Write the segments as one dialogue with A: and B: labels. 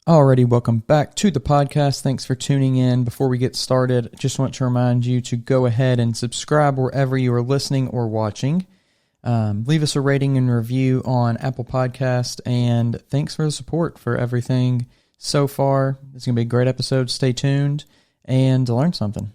A: Alrighty, welcome back to the podcast. Thanks for tuning in. Before we get started, just want to remind you to go ahead and subscribe wherever you are listening or watching. Leave us a rating and review on Apple Podcast, and thanks for the support for everything so far. It's going to be a great episode. Stay tuned and learn something.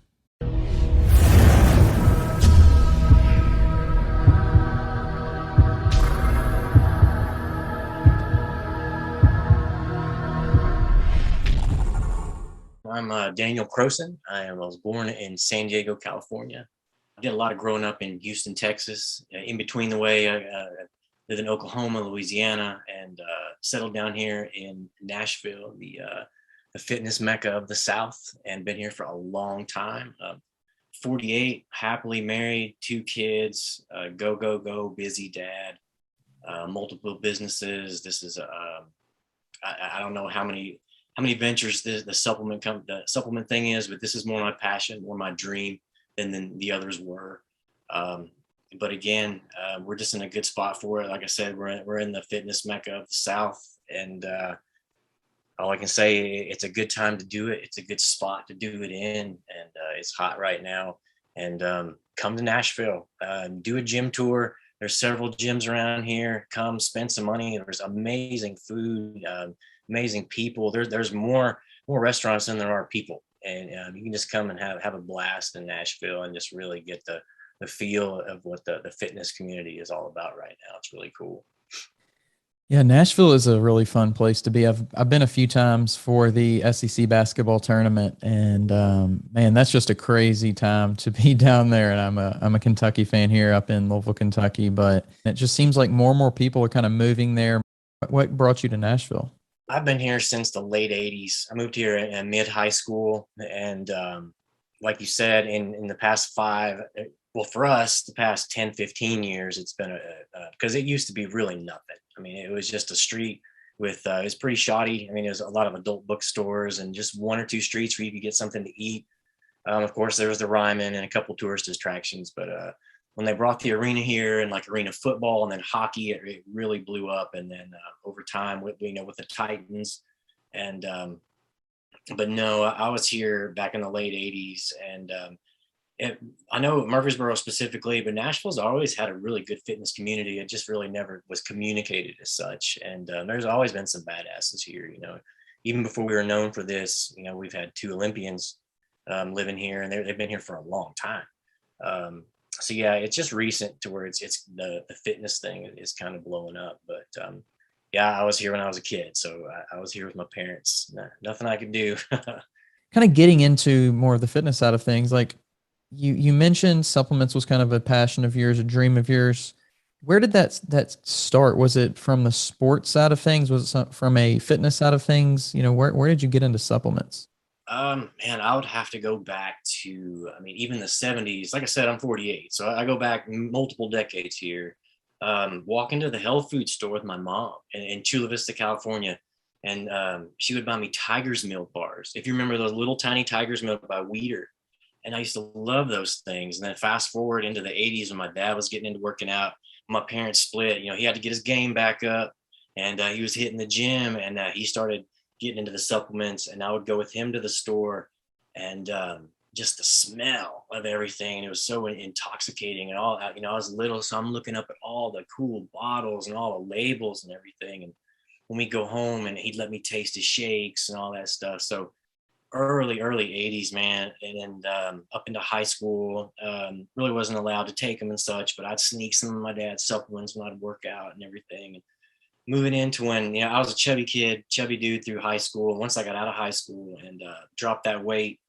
B: I'm Daniel Crowson. I was born in San Diego, California. I did a lot of growing up in Houston, Texas. In between the way, I lived in Oklahoma, Louisiana, and settled down here in Nashville, the fitness mecca of the South, and been here for a long time. 48, happily married, 2 kids, go, busy dad, multiple businesses. This is, I don't know how many ventures the supplement thing is, but this is more my passion, more my dream than the others were. But again, we're just in a good spot for it. Like I said, we're in the fitness mecca of the South, and all I can say, it's a good time to do it. It's a good spot to do it in, and it's hot right now. And come to Nashville, do a gym tour. There's several gyms around here. Come spend some money. There's amazing food. Amazing people. There's more restaurants than there are people, and you can just come and have a blast in Nashville and just really get the feel of what the fitness community is all about right now. It's really cool.
A: Yeah, Nashville is a really fun place to be. I've been a few times for the SEC basketball tournament, and man, that's just a crazy time to be down there. And I'm a Kentucky fan here up in Louisville, Kentucky, but it just seems like more and more people are kind of moving there. What brought you to Nashville?
B: I've been here since the late 80s. I moved here in mid high school. And like you said, in the past for us, the past 10, 15 years, it's been because it used to be really nothing. I mean, it was just a street with, it was pretty shoddy. I mean, there's a lot of adult bookstores and just 1 or 2 streets where you could get something to eat. Of course, there was the Ryman and a couple tourist attractions, but when they brought the arena here and like arena football and then hockey, it really blew up. And then over time with the Titans and, but no, I was here back in the late 80s, and I know Murfreesboro specifically, but Nashville's always had a really good fitness community. It just really never was communicated as such. And there's always been some badasses here, even before we were known for this. We've had 2 Olympians living here, and they've been here for a long time. So yeah, it's just recent to where it's the fitness thing is kind of blowing up. But yeah, I was here when I was a kid, so I was here with my parents. Nothing I could do.
A: Kind of getting into more of the fitness side of things, like you mentioned supplements was kind of a passion of yours, a dream of yours. Where did that start? Was it from the sports side of things? Was it from a fitness side of things? Where did you get into supplements?
B: Man, I would have to go back to, even the 70s. Like I said, I'm 48, so I go back multiple decades here. Walk into the health food store with my mom in Chula Vista, California, and she would buy me Tiger's Milk bars. If you remember those little tiny Tiger's Milk by Weeder, and I used to love those things. And then fast forward into the 80s when my dad was getting into working out, my parents split. He had to get his game back up, and he was hitting the gym, and he started getting into the supplements, and I would go with him to the store, and just the smell of everything. And it was so intoxicating and all that. I was little, so I'm looking up at all the cool bottles and all the labels and everything. And when we go home, and he'd let me taste his shakes and all that stuff. So early 80s, man. And up into high school, really wasn't allowed to take them and such, but I'd sneak some of my dad's supplements when I'd work out and everything. And moving into when, I was a chubby dude through high school. Once I got out of high school and dropped that weight,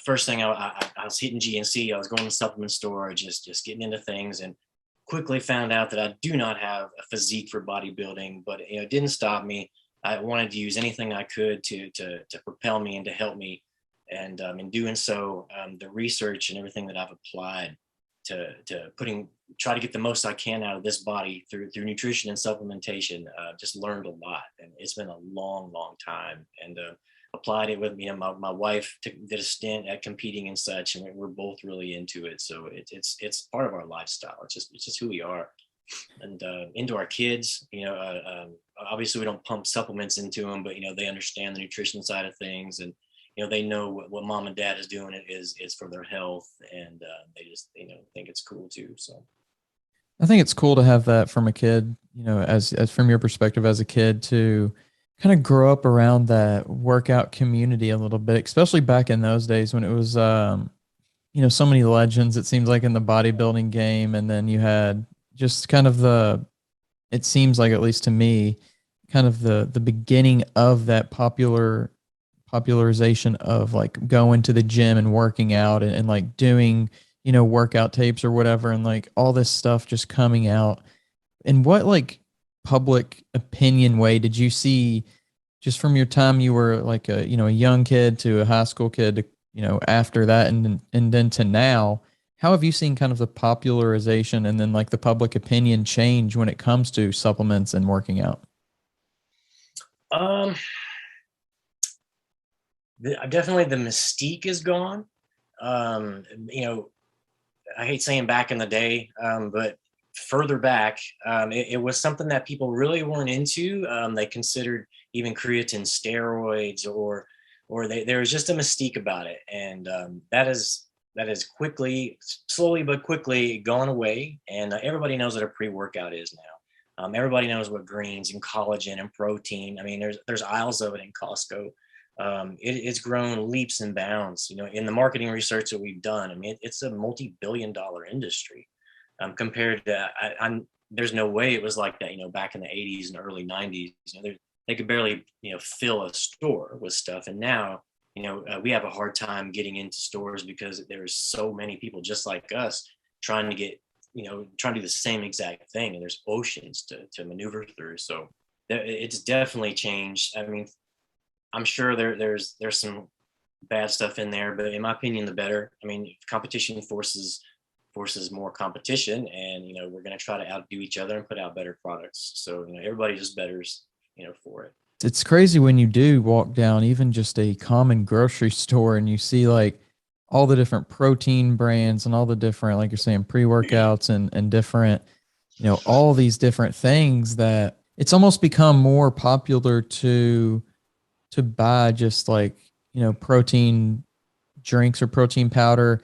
B: first thing I was hitting GNC. I was going to the supplement store, just getting into things, and quickly found out that I do not have a physique for bodybuilding, but it didn't stop me. I wanted to use anything I could to propel me and to help me. And in doing so, the research and everything that I've applied to try to get the most I can out of this body through nutrition and supplementation, just learned a lot. And it's been a long time. And applied it with me. My wife did a stint at competing and such, and we're both really into it. So it's part of our lifestyle. It's just who we are. and into our kids. Obviously we don't pump supplements into them, but they understand the nutrition side of things, and they know what mom and dad is doing is for their health, and they just think it's cool too. So
A: I think it's cool to have that from a kid, as from your perspective as a kid, to kind of grow up around that workout community a little bit, especially back in those days when it was, so many legends, it seems like, in the bodybuilding game. And then you had just kind of it seems like, at least to me, kind of the beginning of that popularization of like going to the gym and working out, and like doing, workout tapes or whatever, and like all this stuff just coming out. In what like public opinion way did you see, just from your time you were like a young kid to a high school kid to, after that, and then to now, how have you seen kind of the popularization and then like the public opinion change when it comes to supplements and working out?
B: um definitely the mystique is gone. um you know I hate saying back in the day, but further back, it was something that people really weren't into. They considered even creatine steroids, or there was just a mystique about it, and that is quickly, slowly but quickly gone away. And everybody knows what a pre-workout is now. Everybody knows what greens and collagen and protein. I mean, there's aisles of it in Costco. It's grown leaps and bounds, in the marketing research that we've done. I mean, it's a multi-billion-dollar industry, compared to, there's no way it was like that, back in the 80s and early 90s. They could barely, fill a store with stuff. And now, we have a hard time getting into stores because there's so many people just like us trying to get, trying to do the same exact thing. And there's oceans to maneuver through. So it's definitely changed. I mean, I'm sure there's some bad stuff in there, but in my opinion, the better. I mean, competition forces more competition, and we're going to try to outdo each other and put out better products. So everybody just betters, for it.
A: It's crazy when you do walk down even just a common grocery store and you see like all the different protein brands and all the different, like you're saying, pre-workouts and different, all these different things, that it's almost become more popular to buy just like, protein drinks or protein powder,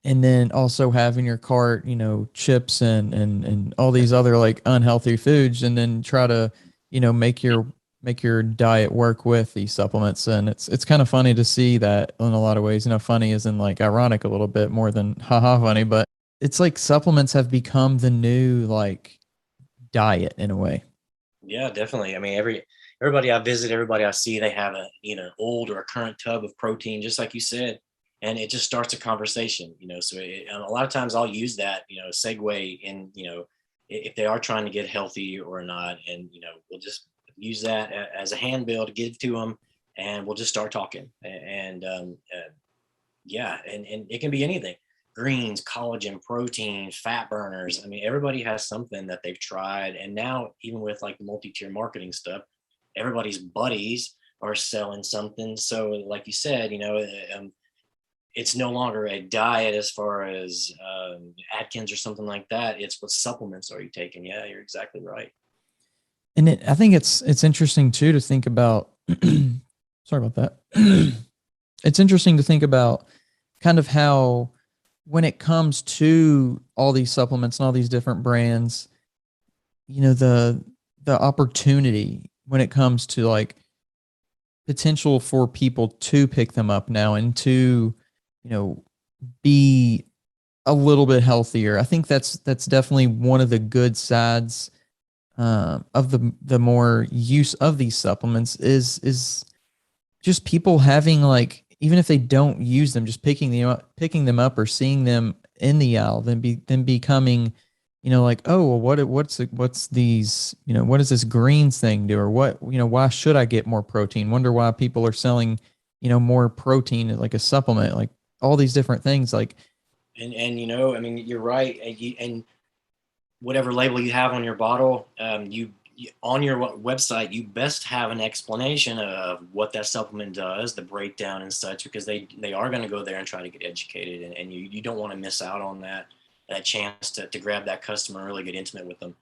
A: and then also have in your cart, chips and all these other like unhealthy foods, and then try to, make your diet work with these supplements. And it's kind of funny to see that in a lot of ways. Funny is in like ironic a little bit more than haha funny, but it's like supplements have become the new like diet in a way.
B: Yeah, definitely. I mean, everybody I visit, everybody I see, they have a old or a current tub of protein, just like you said, and it just starts a conversation. So a lot of times I'll use that segue in, if they are trying to get healthy or not, and we'll just use that as a handbill to give to them, and we'll just start talking. And yeah, and it can be anything: greens, collagen, protein, fat burners. I mean, everybody has something that they've tried. And now, even with like the multi-tier marketing stuff, everybody's buddies are selling something. So like you said, it's no longer a diet as far as Atkins or something like that. It's what supplements are you taking? Yeah, you're exactly right.
A: And I think it's interesting too to think about. Sorry about that. It's interesting to think about kind of how, when it comes to all these supplements and all these different brands, the opportunity when it comes to like potential for people to pick them up now and to, be a little bit healthier. I think that's definitely one of the good sides of the more use of these supplements is just people having, like, even if they don't use them, just picking them up or seeing them in the aisle, then becoming, like, oh, well, what's these, what does this greens thing do? Or what, why should I get more protein? Wonder why people are selling, more protein like a supplement, like all these different things. Like,
B: And I mean, you're right. And whatever label you have on your bottle, on your website, you best have an explanation of what that supplement does, the breakdown and such, because they are going to go there and try to get educated, and you don't want to miss out on that. that chance to grab that customer and really get intimate with them.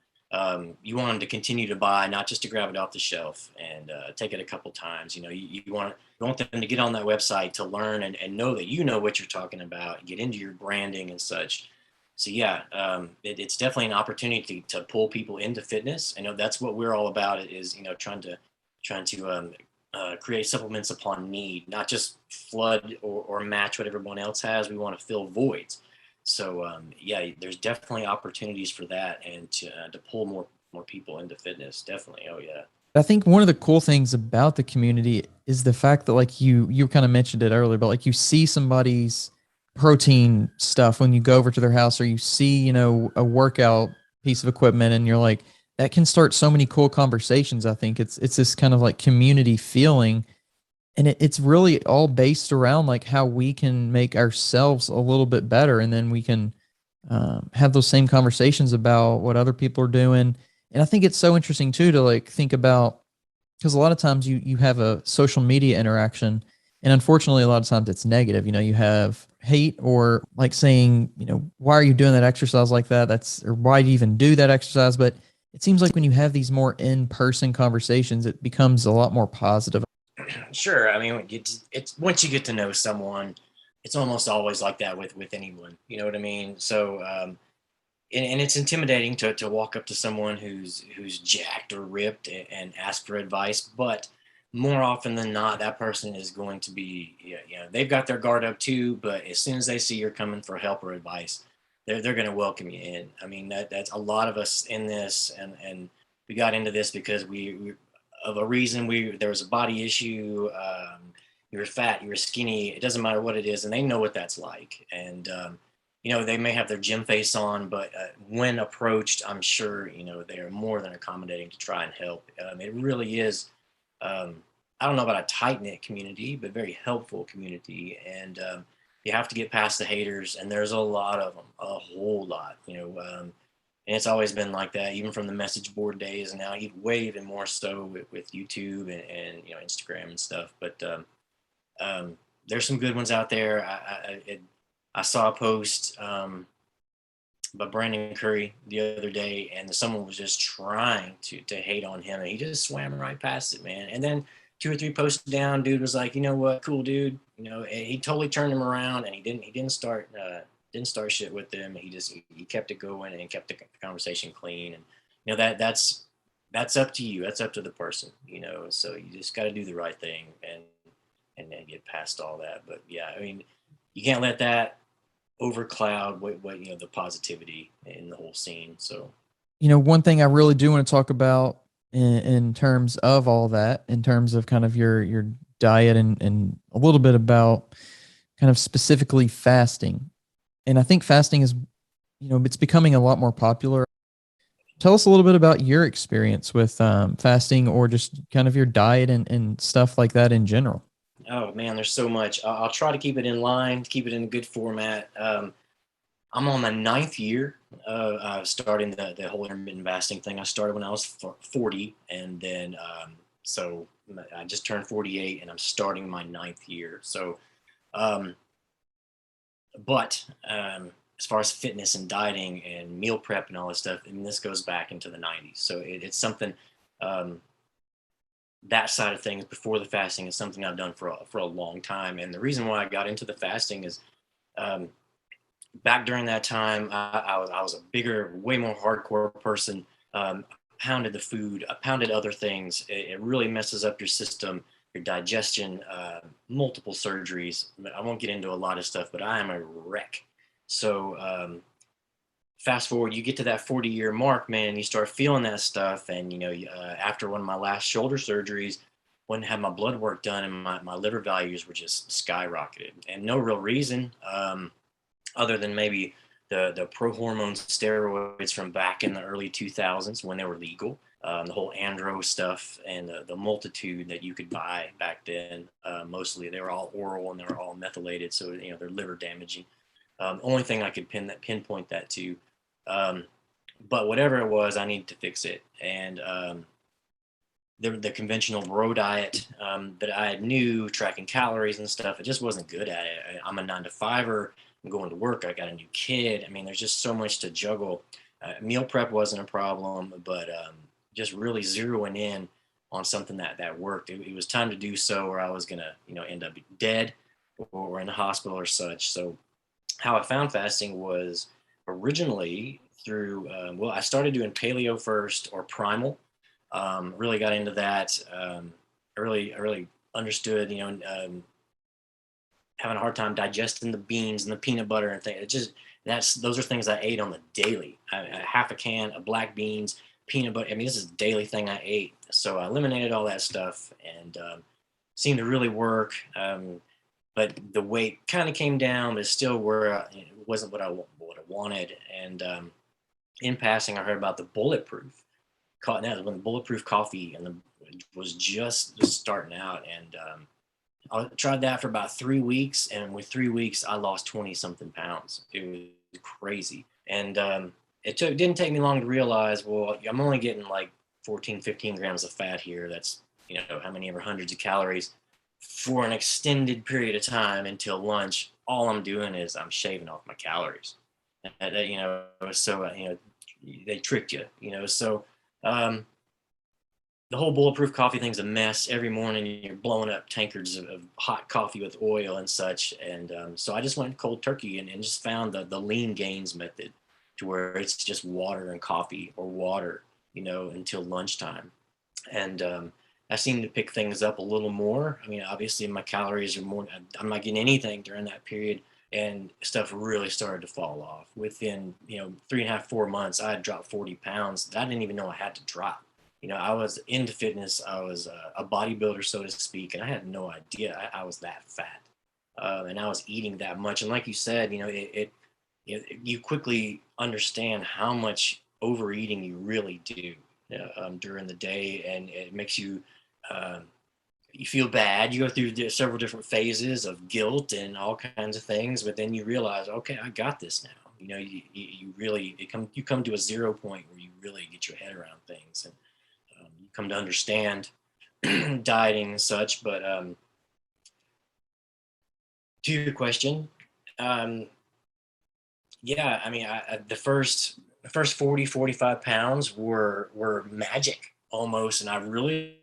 B: You want them to continue to buy, not just to grab it off the shelf and take it a couple times. You want them to get on that website to learn and know that you know what you're talking about, get into your branding and such. So yeah, it's definitely an opportunity to pull people into fitness. I know that's what we're all about. Is trying to create supplements upon need, not just flood or match what everyone else has. We want to fill voids. So yeah, there's definitely opportunities for that, and to pull more people into fitness. Definitely. Oh yeah.
A: I think one of the cool things about the community is the fact that like you kind of mentioned it earlier, but like you see somebody's protein stuff when you go over to their house, or you see, a workout piece of equipment, and you're like, that can start so many cool conversations. I think it's this kind of like community feeling, and it's really all based around like how we can make ourselves a little bit better, and then we can have those same conversations about what other people are doing. And I think it's so interesting too to like think about, because a lot of times you have a social media interaction, and unfortunately a lot of times it's negative. You have hate, or like saying, why are you doing that exercise like that? Or why do you even do that exercise? But it seems like when you have these more in-person conversations, it becomes a lot more positive.
B: Sure. I mean, it's once you get to know someone, it's almost always like that with anyone. You know what I mean? So and it's intimidating to walk up to someone who's jacked or ripped and ask for advice, but more often than not, that person is going to be, they've got their guard up too, but as soon as they see you're coming for help or advice, they're going to welcome you in. I mean, that's a lot of us in this, and we got into this because we of a reason. There was a body issue. You were fat, you were skinny, it doesn't matter what it is, and they know what that's like. And they may have their gym face on, but when approached, I'm sure, they are more than accommodating to try and help. It really is, I don't know about a tight knit community, but very helpful community. And you have to get past the haters, and there's a lot of them, a whole lot, and it's always been like that, even from the message board days, and now even more so with YouTube and Instagram and stuff. But there's some good ones out there. I saw a post by Brandon Curry the other day, and someone was just trying to hate on him, and he just swam right past it, man. And then 2 or 3 posts down, dude was like, you know what, cool dude. And he totally turned him around, and he didn't start shit with them. He kept it going and kept the conversation clean. And that's up to you. That's up to the person. So you just got to do the right thing and then get past all that. But yeah, I mean, you can't let that overcloud what the positivity in the whole scene. So
A: One thing I really do want to talk about in terms of all that, in terms of kind of your diet, and a little bit about kind of specifically fasting. And I think fasting is, it's becoming a lot more popular. Tell us a little bit about your experience with fasting, or just kind of your diet and stuff like that in general.
B: Oh man, there's so much. I'll try to keep it in line, keep it in a good format. I'm on my 9th year of starting the whole intermittent fasting thing. I started when I was 40, and then so I just turned 48, and I'm starting my 9th year. So, but as far as fitness and dieting and meal prep and all this stuff, I mean, this goes back into the 90s. So it's something. That side of things before the fasting is something I've done for a long time. And the reason why I got into the fasting is back during that time, I was a bigger, way more hardcore person. Pounded the food, I pounded other things. It really messes up your system, your digestion, multiple surgeries. I won't get into a lot of stuff, but I am a wreck. So fast forward, you get to that 40-year mark, man, you start feeling that stuff. And, after one of my last shoulder surgeries, went and had my blood work done, and my liver values were just skyrocketed, and no real reason other than maybe the pro-hormone steroids from back in the early 2000s when they were legal, the whole andro stuff, and the multitude that you could buy back then. Mostly they were all oral, and they were all methylated, so they're liver damaging. Only thing I could pinpoint that to. But whatever it was, I needed to fix it. And the conventional bro diet that I knew, tracking calories and stuff, it just wasn't good at it. I'm a 9-to-5-er, I'm going to work. I got a new kid. I mean, there's just so much to juggle. Meal prep wasn't a problem, but just really zeroing in on something that worked. It was time to do so, or I was gonna, end up dead or in the hospital or such. So how I found fasting was originally through, well, I started doing paleo first or primal. Really got into that. I really understood, having a hard time digesting the beans and the peanut butter and things. It just, those are things I ate on the daily. Half a can of black beans, peanut butter. I mean, this is a daily thing I ate. So I eliminated all that stuff and seemed to really work. But the weight kind of came down, but still it wasn't what I wanted. And in passing, I heard about the bulletproof. That was when the bulletproof coffee was just starting out, and I tried that for about 3 weeks, and with 3 weeks, I lost 20 something pounds. It was crazy, and didn't take me long to realize, well, I'm only getting like 14, 15 grams of fat here. That's how many ever hundreds of calories for an extended period of time until lunch. All I'm doing is I'm shaving off my calories. So they tricked you. So the whole bulletproof coffee thing's a mess. Every morning you're blowing up tankards of hot coffee with oil and such. And so I just went cold turkey and just found the lean gains method, to where it's just water and coffee, or water, until lunchtime. And I seem to pick things up a little more. I mean, obviously my calories are more, I'm not getting anything during that period. And stuff really started to fall off. Within, 3.5, 4 months, I had dropped 40 pounds that I didn't even know I had to drop. I was into fitness. I was a bodybuilder, so to speak, and I had no idea I was that fat. And I was eating that much. And like you said, you quickly understand how much overeating you really do during the day, and it makes you you feel bad. You go through several different phases of guilt and all kinds of things, but then you realize, okay, I got this now. You really you come to a 0 point where you really get your head around things, and you come to understand dieting and such. But to your question, yeah, I mean, the first 40, 45 pounds were magic almost, and I really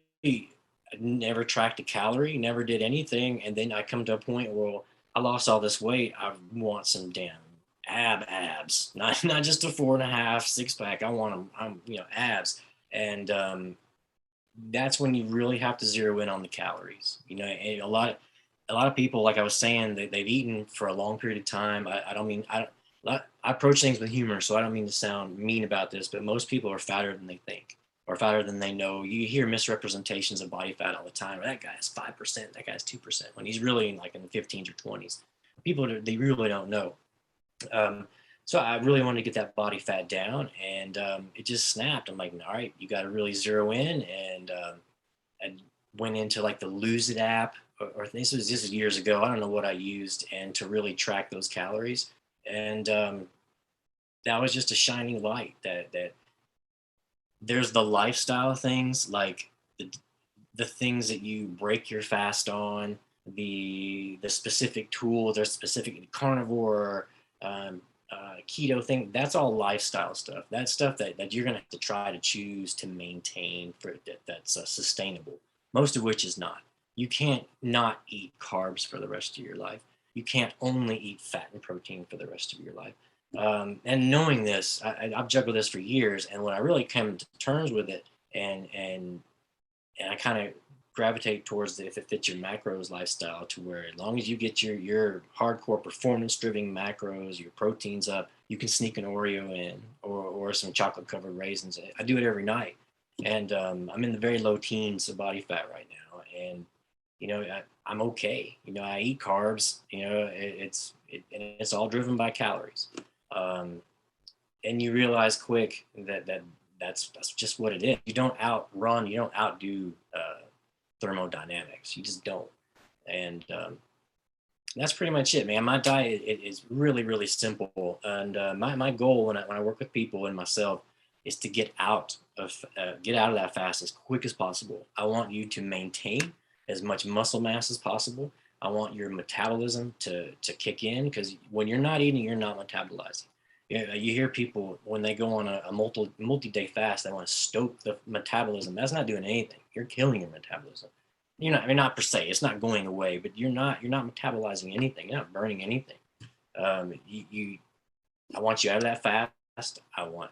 B: never tracked a calorie, never did anything. And then I come to a point where I lost all this weight. I want some damn abs, not just a 4.5 6 pack. I want them, abs. And that's when you really have to zero in on the calories. And a lot of people, like I was saying, they've eaten for a long period of time. I approach things with humor, so I don't mean to sound mean about this, but most people are fatter than they think, or fatter than they know. You hear misrepresentations of body fat all the time. That guy is 5%, that guy's 2%, when he's really in the 15s or 20s. People, they really don't know. So I really wanted to get that body fat down, and it just snapped. I'm like, all right, you got to really zero in. And I went into the Lose It app, or this is years ago. I don't know what I used, and to really track those calories. And that was just a shining light that there's the lifestyle things, like the things that you break your fast on, the specific tools, there's specific carnivore, keto thing. That's all lifestyle stuff. That's stuff that you're going to have to try to choose to maintain for that's sustainable, most of which is not. You can't not eat carbs for the rest of your life. You can't only eat fat and protein for the rest of your life. And knowing this, I've juggled this for years. And when I really came to terms with it, and I kind of gravitate towards if it fits your macros lifestyle, to where as long as you get your hardcore performance driven macros, your proteins up, you can sneak an Oreo in, or some chocolate covered raisins. I do it every night. And I'm in the very low teens of body fat right now. And I'm okay. I eat carbs. It's all driven by calories. And you realize quick that's just what it is. You don't outrun. You don't outdo thermodynamics. You just don't. And that's pretty much it, man. My diet is really, really simple. And my goal when I work with people and myself is to get out of that fast as quick as possible. I want you to maintain as much muscle mass as possible. I want your metabolism to kick in, because when you're not eating, you're not metabolizing. You hear people when they go on a multi-day fast, they want to stoke the metabolism. That's not doing anything. You're killing your metabolism. You're not, I mean, not per se, it's not going away, but you're not metabolizing anything. You're not burning anything. I want you out of that fast. I want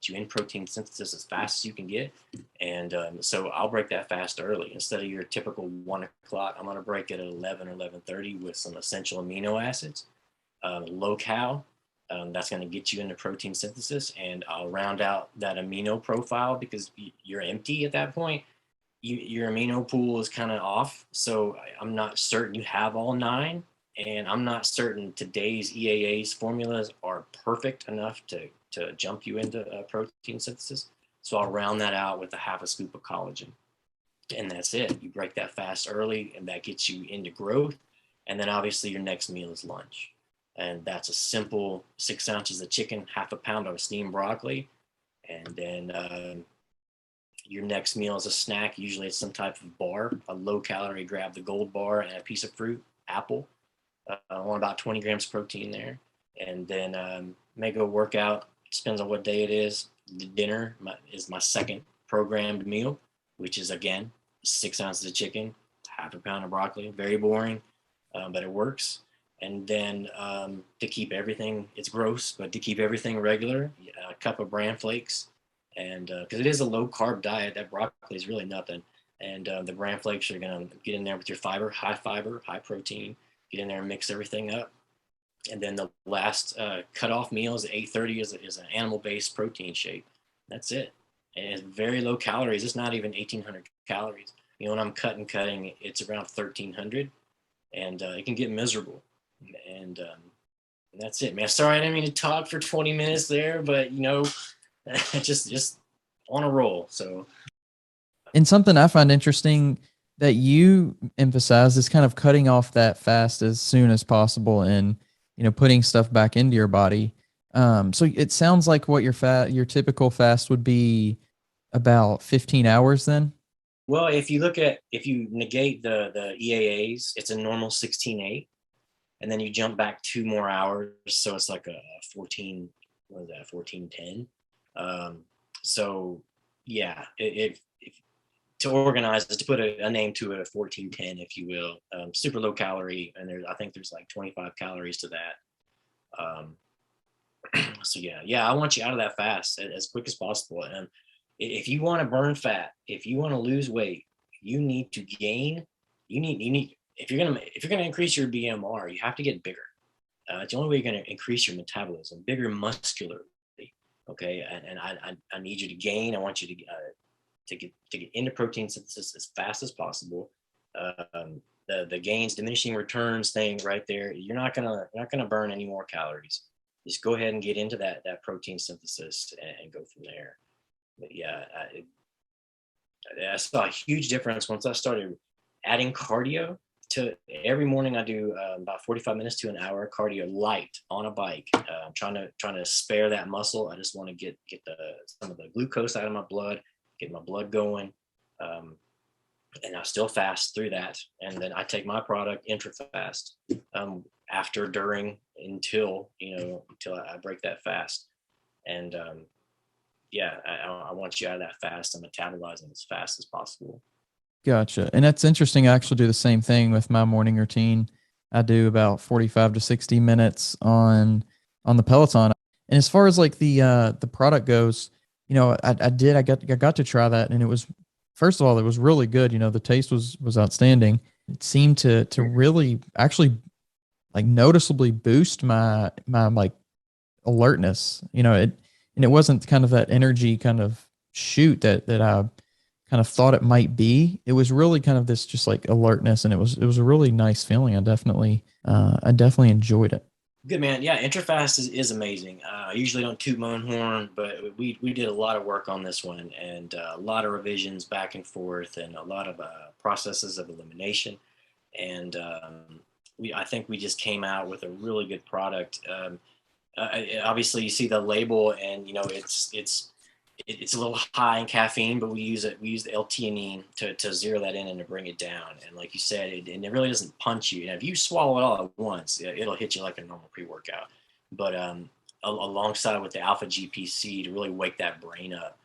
B: you in protein synthesis as fast as you can get. And so I'll break that fast early. Instead of your typical 1 o'clock, I'm going to break it at 11 or 11:30 with some essential amino acids, low cal. That's going to get you into protein synthesis, and I'll round out that amino profile, because you're empty at that point. Your amino pool is kind of off. So I'm not certain you have all 9. And I'm not certain today's EAA's formulas are perfect enough to jump you into protein synthesis. So I'll round that out with a half a scoop of collagen. And that's it. You break that fast early, and that gets you into growth. And then obviously your next meal is lunch. And that's a simple 6 ounces of chicken, half a pound of steamed broccoli. And then your next meal is a snack. Usually it's some type of bar, a low calorie, grab the gold bar and a piece of fruit, apple. I want about 20 grams of protein there. And then may go work out. Depends on what day it is. The dinner is my second programmed meal, which is, again, 6 ounces of chicken, half a pound of broccoli. Very boring, but it works. And then to keep everything, it's gross, but to keep everything regular, a cup of bran flakes. And because it is a low carb diet, that broccoli is really nothing. And the bran flakes are going to get in there with your fiber, high protein. Get in there and mix everything up. And then the last cutoff meal is at 8:30 is an animal-based protein shake. That's it. And it's very low calories. It's not even 1,800 calories. When I'm cutting, it's around 1,300. And it can get miserable. And that's it, man. Sorry, I didn't mean to talk for 20 minutes there, but, just on a roll. So.
A: And something I find interesting that you emphasize is kind of cutting off that fast as soon as possible, and putting stuff back into your body. So it sounds like what your typical fast would be about 15 hours then.
B: Well, if you negate the EAAs, it's a normal 16:8, and then you jump back 2 more hours, so it's like a 14. What is that? 14:10. So yeah, if to organize is to put a name to it, a 14:10, if you will. Super low calorie, and I think there's like 25 calories to that. So yeah, I want you out of that fast as quick as possible. And if you want to burn fat, if you want to lose weight, you need to gain. You need if you're gonna increase your BMR, you have to get bigger. It's the only way you're gonna increase your metabolism, bigger muscularly. Okay, and I need you to gain. I want you to get into protein synthesis as fast as possible. The gains, diminishing returns thing right there, you're not gonna burn any more calories. Just go ahead and get into that protein synthesis and go from there. But yeah, I saw a huge difference once I started adding cardio to every morning. I do about 45 minutes to an hour cardio light on a bike. Trying to spare that muscle. I just want to get some of the glucose out of my blood, get my blood going. And I still fast through that. And then I take my product intra-fast after, during, until I break that fast. And I want you out of that fast and metabolizing as fast as possible.
A: Gotcha. And that's interesting. I actually do the same thing with my morning routine. I do about 45 to 60 minutes on the Peloton. And as far as like the product goes, I got to try that, and it was, first of all, it was really good. The taste was outstanding. It seemed to really actually like noticeably boost my like alertness, and it wasn't kind of that energy kind of shoot that I kind of thought it might be. It was really kind of this just like alertness, and it was a really nice feeling. I definitely enjoyed it.
B: Good, man. Yeah, IntraFast is amazing. I usually don't toot my own horn, but we did a lot of work on this one, and a lot of revisions back and forth, and a lot of processes of elimination. And I think we just came out with a really good product. Obviously, you see the label, and it's it's a little high in caffeine, but we use the L-theanine to zero that in and to bring it down. And like you said, and it really doesn't punch you. And if you swallow it all at once, it'll hit you like a normal pre-workout. But alongside with the alpha GPC to really wake that brain up,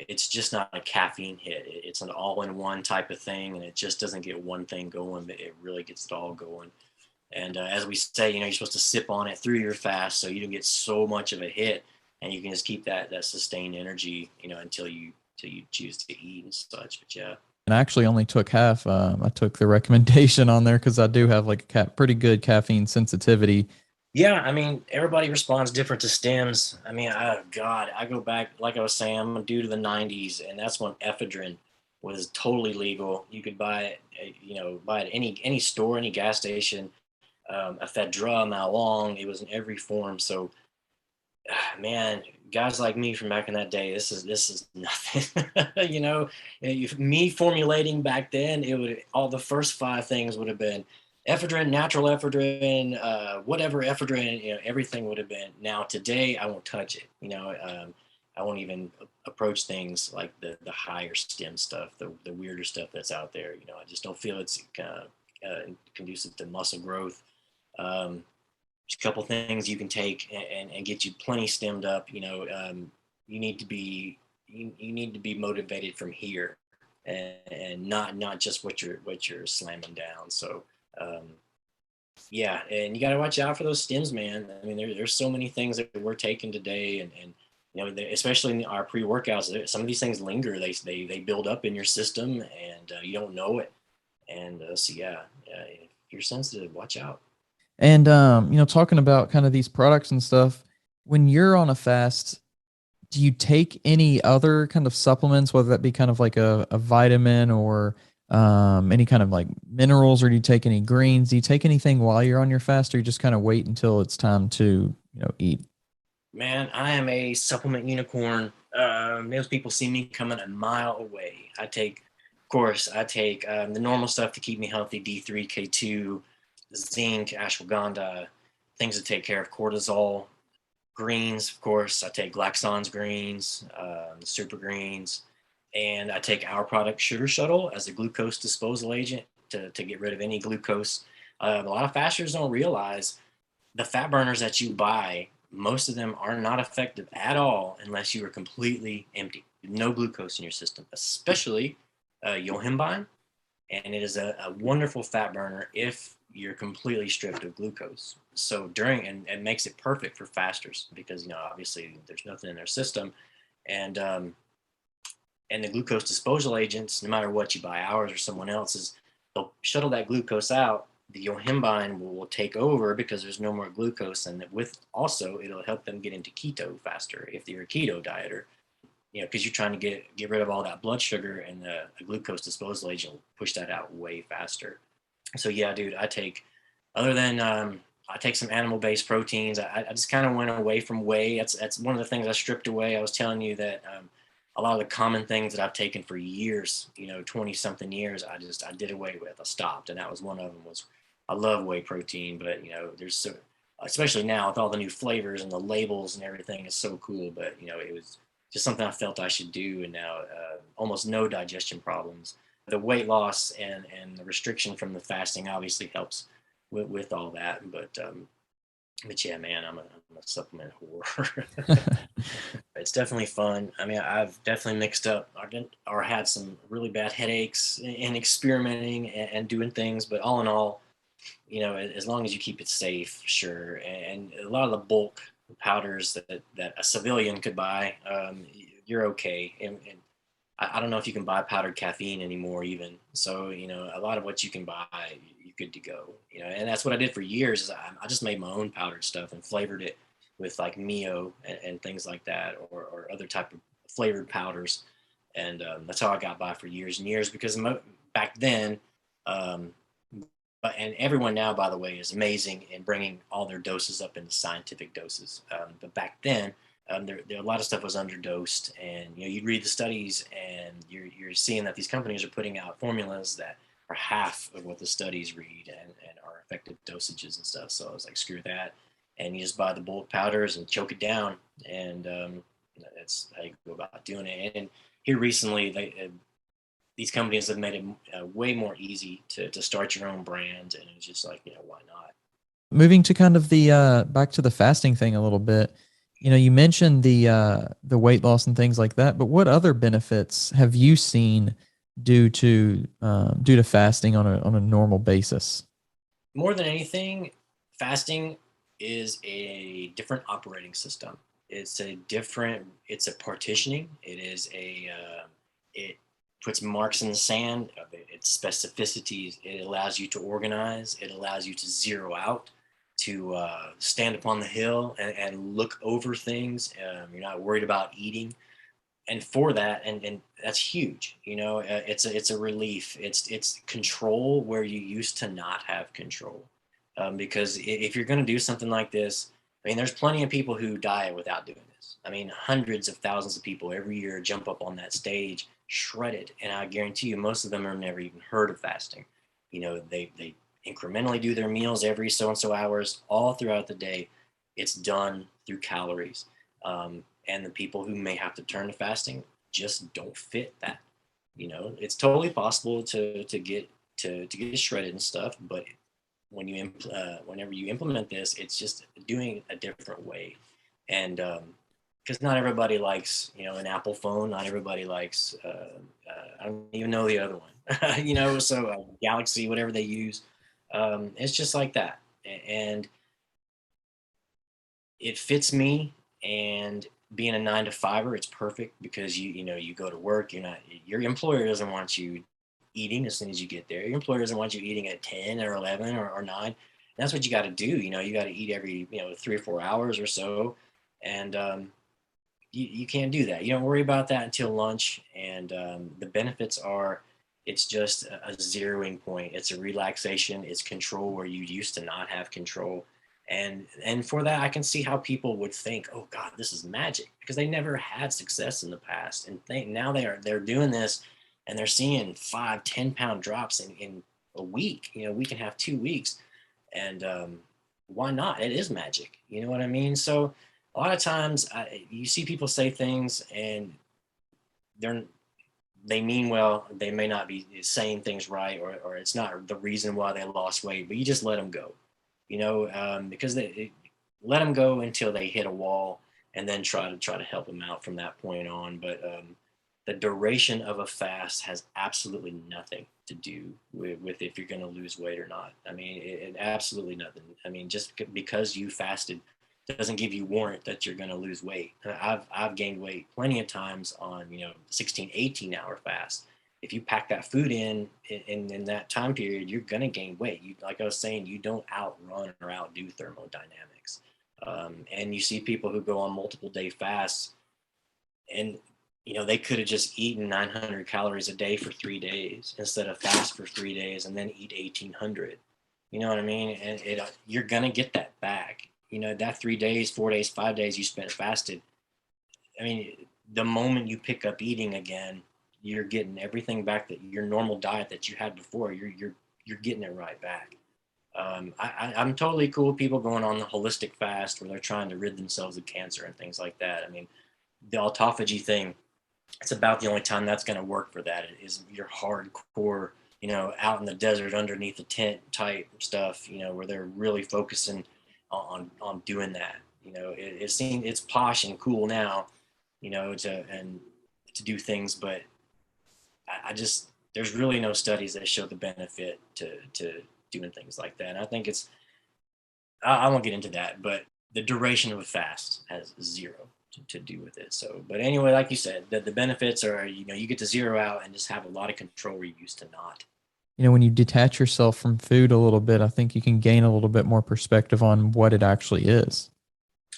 B: it's just not a caffeine hit. It's an all-in-one type of thing, and it just doesn't get one thing going, but it really gets it all going. And as we say, you're supposed to sip on it through your fast, so you don't get so much of a hit, and you can just keep that sustained energy, until you choose to eat and such. But yeah.
A: And I actually only took half. I took the recommendation on there because I do have like a pretty good caffeine sensitivity.
B: Yeah, I mean, everybody responds different to stems. I mean, God, I go back, like I was saying, I'm a dude of the 90s, and that's when ephedrine was totally legal. You could buy it, buy it at any store, any gas station. Ephedra, Malong, it was in every form. So, man, guys like me from back in that day, this is nothing. Me formulating back then, it would all the first five things would have been ephedrine, natural ephedrine, whatever ephedrine, everything would have been. Now today, I won't touch it. I won't even approach things like the higher stem stuff, the weirder stuff that's out there. I just don't feel it's conducive to muscle growth. A couple things you can take and get you plenty stemmed up. You need to be motivated from here, and not just what you're slamming down. So yeah, and you got to watch out for those stems, man. I mean, there's so many things that we're taking today, and especially in our pre-workouts, some of these things linger. They build up in your system, and you don't know it. And so yeah, if you're sensitive, watch out.
A: And talking about kind of these products and stuff, when you're on a fast, do you take any other kind of supplements, whether that be kind of like a vitamin or any kind of like minerals, or do you take any greens? Do you take anything while you're on your fast, or you just kind of wait until it's time to eat?
B: Man, I am a supplement unicorn. Most people see me coming a mile away. I take the normal stuff to keep me healthy: D3, K2, zinc, ashwagandha, things to take care of cortisol. Greens, of course, I take Glaxon's greens, super greens, and I take our product Sugar Shuttle as a glucose disposal agent to get rid of any glucose. A lot of fasters don't realize the fat burners that you buy, most of them are not effective at all unless you are completely empty, no glucose in your system, especially yohimbine. And it is a wonderful fat burner if you're completely stripped of glucose. So and it makes it perfect for fasters because obviously there's nothing in their system, and the glucose disposal agents, no matter what you buy, ours or someone else's, they'll shuttle that glucose out. The yohimbine will take over because there's no more glucose, and with also it'll help them get into keto faster if you're a keto dieter. Because you're trying to get rid of all that blood sugar, and the glucose disposal agent will push that out way faster. So yeah, dude, I take some animal-based proteins. I just kind of went away from whey. That's one of the things I stripped away. I was telling you that a lot of the common things that I've taken for years, 20 something years, I did away with. I stopped, and that was one of them. I love whey protein, but there's especially now with all the new flavors and the labels and everything is so cool. But it was just something I felt I should do, and now almost no digestion problems. The weight loss and the restriction from the fasting obviously helps with all that, but yeah, man, I'm a supplement whore. It's definitely fun. I mean, I've definitely mixed up or had some really bad headaches in experimenting and doing things, but all in all, as long as you keep it safe, sure. And a lot of the bulk powders that a civilian could buy, you're okay. And I don't know if you can buy powdered caffeine anymore even. So, a lot of what you can buy, you're good to go. And that's what I did for years is I just made my own powdered stuff and flavored it with like Mio and things like that, or other type of flavored powders. And that's how I got by for years and years because back then, and everyone now, by the way, is amazing in bringing all their doses up into scientific doses. But back then, there a lot of stuff was underdosed, and you'd read the studies, and you're seeing that these companies are putting out formulas that are half of what the studies read and are effective dosages and stuff. So I was like, screw that, and you just buy the bulk powders and choke it down, and That's how you go about doing it. And here recently, these companies have made it way more easy to start your own brand, and it's just like, why not?
A: Moving to kind of the back to the fasting thing a little bit. You mentioned the weight loss and things like that, but what other benefits have you seen due to fasting on a normal basis?
B: More than anything, fasting is a different operating system. It's a partitioning. It puts marks in the sand. It's specificities. It allows you to organize. It allows you to zero out, to stand upon the hill and look over things. You're not worried about eating. And for that, and that's huge. It's a relief. It's control where you used to not have control. Because if you're going to do something like this, I mean, there's plenty of people who die without doing this. I mean, hundreds of thousands of people every year jump up on that stage shredded, and I guarantee you most of them have never even heard of fasting. They incrementally do their meals every so and so hours all throughout the day. It's done through calories. And the people who may have to turn to fasting just don't fit that. It's totally possible to get shredded and stuff, but whenever you implement this, it's just doing a different way. And because not everybody likes an Apple phone, not everybody likes I don't even know the other one, so Galaxy, whatever they use, it's just like that. And it fits me. And being a 9 to 5er, it's perfect because you go to work. Your employer doesn't want you eating as soon as you get there. Your employer doesn't want you eating at 10 or 11 or 9. And that's what you got to do. You got to eat every 3 or 4 hours or so. And you can't do that. You don't worry about that until lunch. And the benefits are, it's just a zeroing point. It's a relaxation. It's control where you used to not have control. And for that, I can see how people would think, oh God, this is magic, because they never had success in the past, and now they're doing this, and they're seeing 5-10 pound drops in a week. We can have 2 weeks. And why not? It is magic. You know what I mean? So a lot of times you see people say things, and they're they mean well. They may not be saying things right, or it's not the reason why they lost weight, but you just let them go. Because let them go until they hit a wall, and then try to help them out from that point on. But the duration of a fast has absolutely nothing to do with if you're going to lose weight or not. I mean, it absolutely nothing. I mean, just because you fasted doesn't give you warrant that you're going to lose weight. I've gained weight plenty of times on 16-18 hour fast. If you pack that food in that time period, you're gonna gain weight. Like I was saying, you don't outrun or outdo thermodynamics. And you see people who go on multiple day fasts, and they could have just eaten 900 calories a day for 3 days instead of fast for 3 days and then eat 1,800. You know what I mean? And you're gonna get that back. That 3 days, 4 days, 5 days you spent fasted. I mean, the moment you pick up eating again, you're getting everything back, that your normal diet that you had before. You're getting it right back. I'm totally cool with people going on the holistic fast where they're trying to rid themselves of cancer and things like that. I mean, the autophagy thing, it's about the only time that's going to work for that is your hardcore, out in the desert underneath a tent type stuff, where they're really focusing on doing that. It seems it's posh and cool now, to do things, but I just, there's really no studies that show the benefit to doing things like that. And I think I won't get into that, but the duration of a fast has zero to do with it. So, but anyway, like you said, the benefits are, you get to zero out and just have a lot of control where you used to not.
A: When you detach yourself from food a little bit, I think you can gain a little bit more perspective on what it actually is.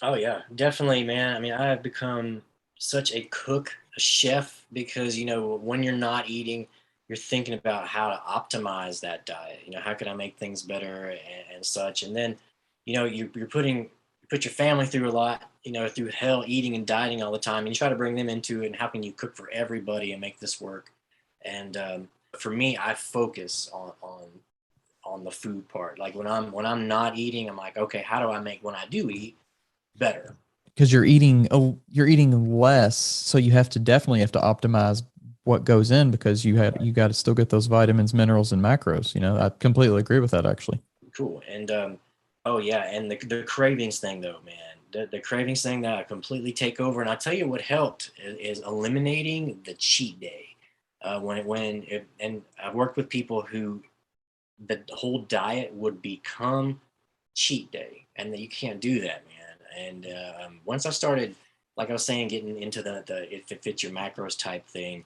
B: Oh yeah, definitely, man. I mean, I have become such a cook, a chef, because when you're not eating, you're thinking about how to optimize that diet. How can I make things better, and such. And then, you put your family through a lot, through hell, eating and dieting all the time, and you try to bring them into it. And how can you cook for everybody and make this work? And for me, I focus on the food part. Like when I'm not eating, I'm like, okay, how do I make when I do eat better?
A: because you're eating less, so you definitely have to optimize what goes in, because you got to still get those vitamins, minerals, and macros. I completely agree with that, actually.
B: Cool. And oh yeah, and the cravings thing though, man. The cravings thing that I completely take over. And I'll tell you what helped is eliminating the cheat day. And I've worked with people who the whole diet would become cheat day, and that you can't do that, man. And once I started, like I was saying, getting into the if it fits your macros type thing,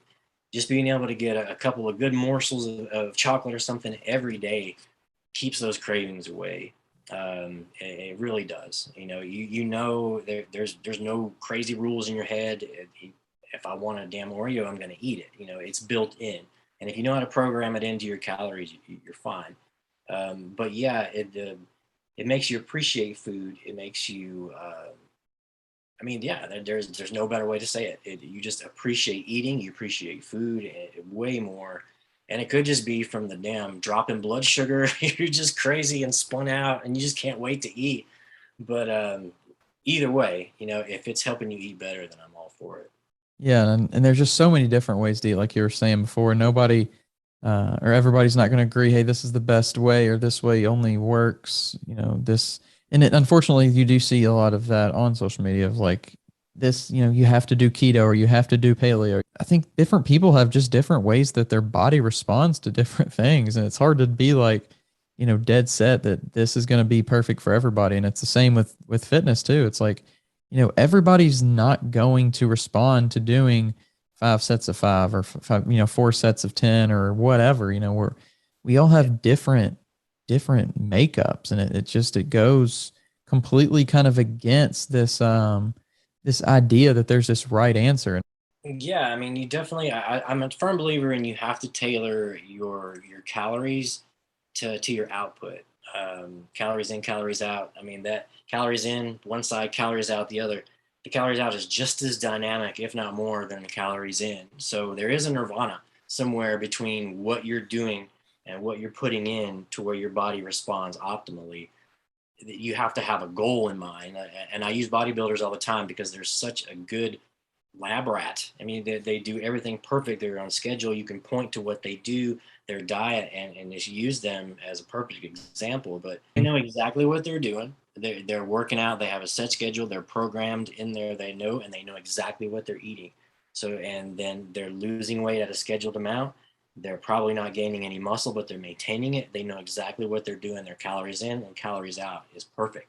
B: just being able to get a couple of good morsels of chocolate or something every day keeps those cravings away. It really does. There's no crazy rules in your head. If I want a damn Oreo, I'm going to eat it. It's built in, and if you know how to program it into your calories, you're fine. But yeah, it makes you appreciate food. It makes you. Yeah, there's no better way to say it. You just appreciate eating. You appreciate food way more. And it could just be from the damn drop in blood sugar. You're just crazy and spun out, and you just can't wait to eat. But either way, if it's helping you eat better, then I'm all for it.
A: Yeah, and there's just so many different ways to eat, like you were saying before. Nobody or everybody's not going to agree, hey, this is the best way, or this way only works. Unfortunately, you do see a lot of that on social media of like this, you have to do keto or you have to do paleo. I think different people have just different ways that their body responds to different things. And it's hard to be like, dead set that this is going to be perfect for everybody. And it's the same with fitness too. It's like, everybody's not going to respond to doing 5 sets of 5 or 5, 4 sets of 10 or whatever. We all have different makeups, and it goes completely kind of against this idea that there's this right answer.
B: Yeah, you definitely. I'm a firm believer in you have to tailor your calories to your output. Calories in, calories out. That calories in one side, calories out the other. The calories out is just as dynamic, if not more, than the calories in. So there is a nirvana somewhere between what you're doing and what you're putting in to where your body responds optimally. You have to have a goal in mind. And I use bodybuilders all the time because they're such a good lab rat. They do everything perfect. They're on schedule. You can point to what they do, their diet, and just use them as a perfect example. But they know exactly what they're doing. They're working out. They have a set schedule. They're programmed in there. They know exactly what they're eating. So, and then they're losing weight at a scheduled amount. They're probably not gaining any muscle, but they're maintaining it. They know exactly what they're doing. Their calories in and calories out is perfect.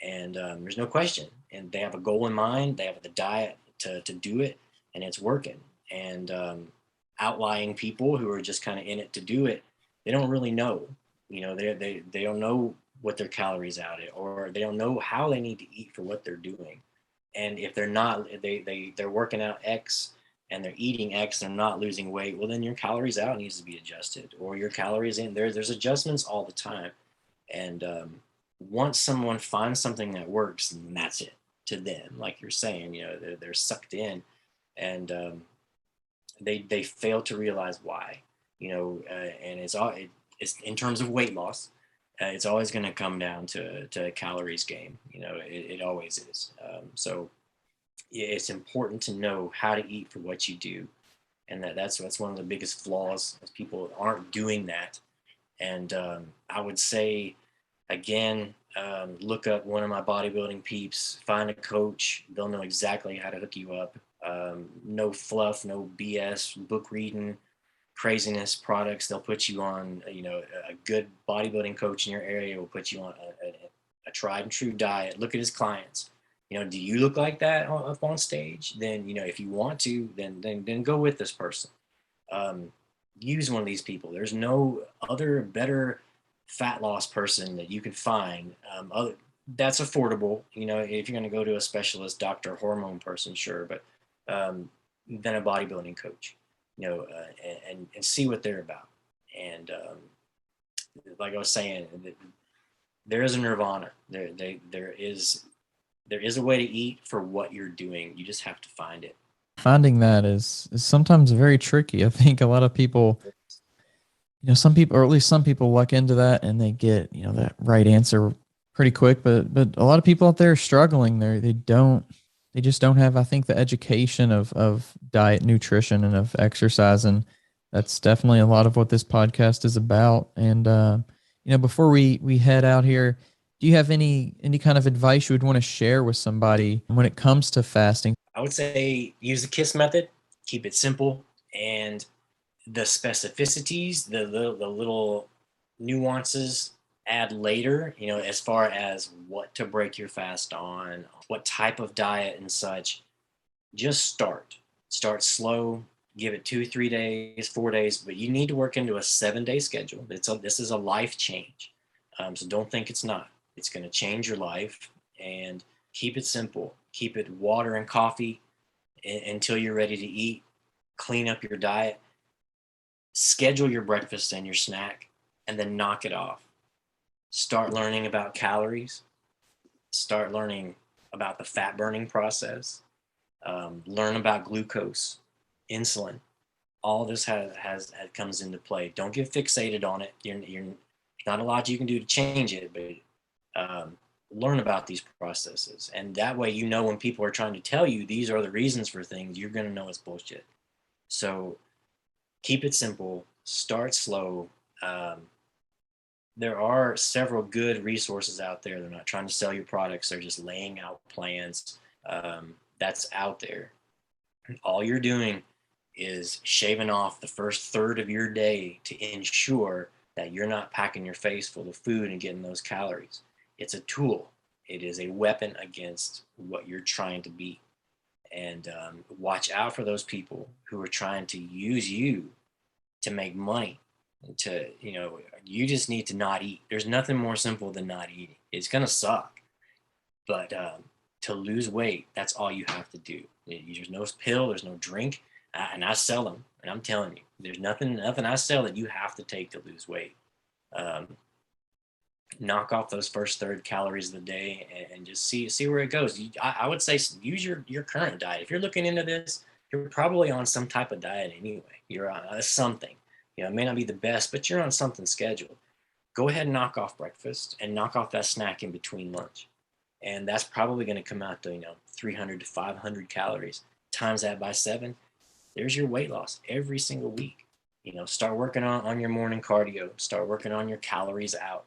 B: And there's no question. And they have a goal in mind. They have the diet to do it, and it's working. And outlying people who are just kind of in it to do it, they don't really know. They don't know what their calories out at, or they don't know how they need to eat for what they're doing. And if they're not, they're working out X and they're eating X, they're not losing weight. Well, then your calories out needs to be adjusted, or your calories in. There's adjustments all the time. And once someone finds something that works, then that's it to them. Like you're saying, they're sucked in, and they fail to realize why. And it's in terms of weight loss. It's always going to come down to calories game. It always is. So it's important to know how to eat for what you do, and that's one of the biggest flaws, is people aren't doing that. And I would say, again, look up one of my bodybuilding peeps, find a coach. They'll know exactly how to hook you up. No fluff, no BS, book reading, craziness products. They'll put you on, a good bodybuilding coach in your area will put you on a tried and true diet. Look at his clients. Do you look like that up on stage? Then, if you want to, then go with this person. Use one of these people. There's no other better fat loss person that you can find that's affordable. If you're going to go to a specialist, doctor, hormone person, sure, but then a bodybuilding coach, and see what they're about. And like I was saying, there is a nirvana. There is a way to eat for what you're doing. You just have to find it.
A: Finding that is sometimes very tricky. I think a lot of people, some people, or at least some people, luck into that and they get, that right answer pretty quick, but a lot of people out there are struggling. They just don't have, I think, the education of diet, nutrition, and of exercise, and that's definitely a lot of what this podcast is about. And before we head out here, do you have any kind of advice you would want to share with somebody when it comes to fasting?
B: I would say use the KISS method, keep it simple, and the specificities, the little nuances add later, as far as what to break your fast on, what type of diet and such. Just start slow, give it 2-3 days, 4 days, but you need to work into a 7-day schedule. This is a life change. So don't think it's not. It's going to change your life, and keep it simple. Keep it water and coffee until you're ready to eat. Clean up your diet, schedule your breakfast and your snack, and then knock it off. Start learning about calories, start learning about the fat burning process, learn about glucose, insulin. All this has comes into play. Don't get fixated on it. You're not a lot you can do to change it, but learn about these processes. And that way, when people are trying to tell you these are the reasons for things, you're going to know it's bullshit. So keep it simple, start slow. There are several good resources out there. They're not trying to sell you products. They're just laying out plans. That's out there. All you're doing is shaving off the first third of your day to ensure that you're not packing your face full of food and getting those calories. It's a tool. It is a weapon against what you're trying to be. And watch out for those people who are trying to use you to make money. You just need to not eat. There's nothing more simple than not eating. It's going to suck. But to lose weight, that's all you have to do. There's no pill, there's no drink. And I sell them. And I'm telling you, there's nothing I sell that you have to take to lose weight. Knock off those first third calories of the day and just see where it goes. I would say use your current diet. If you're looking into this, you're probably on some type of diet anyway. You're on something. It may not be the best, but you're on something scheduled. Go ahead and knock off breakfast and knock off that snack in between lunch. And that's probably going to come out to, 300 to 500 calories. Times that by 7. There's your weight loss every single week. Start working on your morning cardio. Start working on your calories out.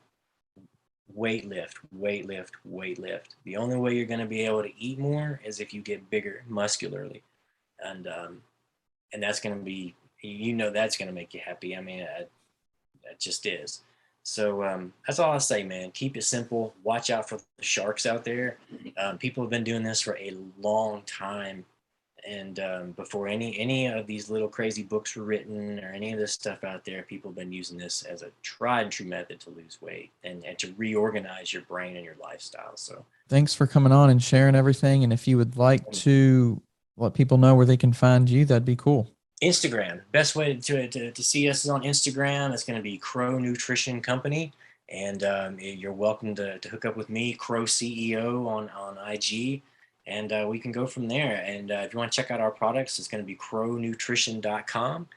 B: Weight lift. The only way you're going to be able to eat more is if you get bigger muscularly. And that's going to be, that's going to make you happy. I mean, that just is. So that's all I'll say, man. Keep it simple. Watch out for the sharks out there. People have been doing this for a long time. And before any of these little crazy books were written or any of this stuff out there, people have been using this as a tried and true method to lose weight and to reorganize your brain and your lifestyle. So
A: thanks for coming on and sharing everything. And if you would like to let people know where they can find you, that'd be cool.
B: Instagram. Best way to see us is on Instagram. It's going to be Crow Nutrition Company. And you're welcome to hook up with me, Crow CEO on IG. And we can go from there. And if you want to check out our products, it's going to be crownutrition.com.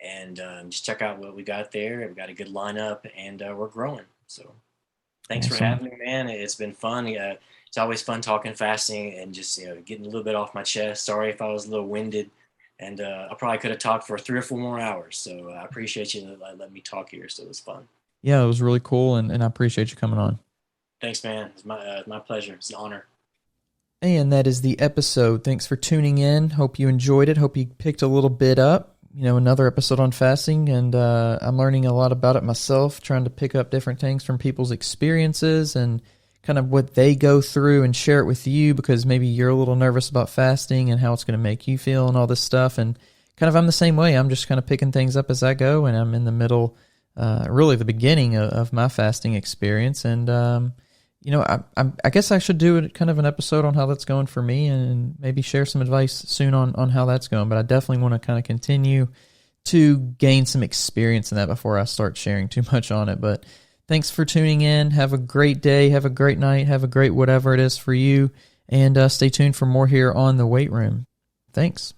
B: And just check out what we got there. We've got a good lineup, and we're growing. So thanks for having me, man. It's been fun. It's always fun talking fasting and just getting a little bit off my chest. Sorry if I was a little winded. And I probably could have talked for 3 or 4 more hours. So I appreciate you letting me talk here. So it was fun.
A: Yeah, it was really cool. And I appreciate you coming on.
B: Thanks, man. It's my pleasure. It's an honor.
A: And that is the episode. Thanks for tuning in. Hope you enjoyed it. Hope you picked a little bit up. Another episode on fasting. And I'm learning a lot about it myself, trying to pick up different things from people's experiences and kind of what they go through and share it with you, because maybe you're a little nervous about fasting and how it's going to make you feel and all this stuff. And kind of I'm the same way. I'm just kind of picking things up as I go, and I'm in the middle, really the beginning of my fasting experience. And, I guess I should do kind of an episode on how that's going for me and maybe share some advice soon on how that's going. But I definitely want to kind of continue to gain some experience in that before I start sharing too much on it. But thanks for tuning in. Have a great day. Have a great night. Have a great whatever it is for you. And stay tuned for more here on The Weight Room. Thanks.